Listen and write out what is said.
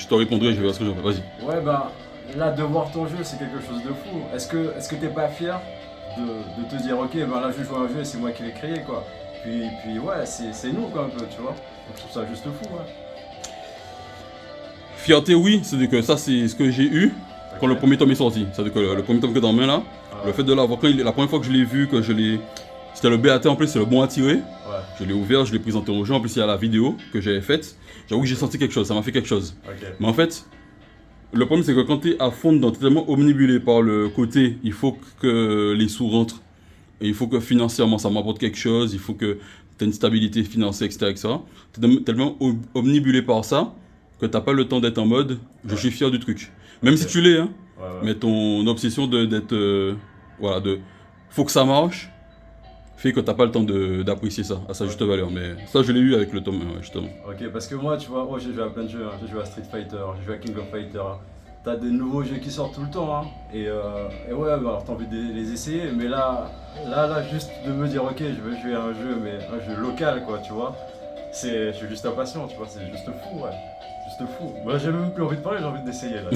je te répondrai, je vais voir ce que j'en fais. Vas-y. Ouais, bah là, de voir ton jeu, c'est quelque chose de fou. Est-ce que t'es pas fier de te dire, ok, ben là, je joue à un jeu et c'est moi qui l'ai créé, quoi. Puis ouais, c'est nous, quoi, un peu, tu vois. Donc, je trouve ça juste fou, ouais. Fierté, oui, c'est que ça, c'est ce que j'ai eu quand le Ok. premier tome est sorti. C'est-à-dire que le premier tome que t'as en main là, Ah le ouais. fait de l'avoir, la première fois que je l'ai vu, que je l'ai. C'était le BAT en plus, c'est le bon à tirer. Ouais, Je l'ai ouvert, je l'ai présenté aux gens. En plus, il y a la vidéo que j'avais faite. J'avoue que j'ai senti quelque chose, ça m'a fait quelque chose. ok. Mais en fait, le problème, c'est que quand tu es à fond dedans, tu es tellement omnibulé par le côté, il faut que les sous rentrent, et il faut que financièrement ça m'apporte quelque chose, il faut que tu aies une stabilité financière, etc. Tu es tellement omnibulé par ça que tu n'as pas le temps d'être en mode je Ouais. suis fier du truc. Même Ok. si tu l'es, hein, Ouais, ouais. mais ton obsession d'être. Voilà, de. Faut que ça marche, fait que t'as pas le temps d'apprécier ça à sa juste valeur. Mais ça, je l'ai eu avec le tome 1, justement. Ok, parce que moi, tu vois, j'ai joué à plein de jeux, hein. J'ai joué à Street Fighter, j'ai joué à King of Fighter. T'as des nouveaux jeux qui sortent tout le temps, hein. Et ouais, bah, alors t'as envie de les essayer, mais là, juste de me dire, ok, je veux jouer à un jeu, mais un jeu local, quoi, tu vois. Je suis juste impatient, tu vois, c'est juste fou, ouais. Juste fou. Moi, j'ai même plus envie de parler, j'ai envie d'essayer, là.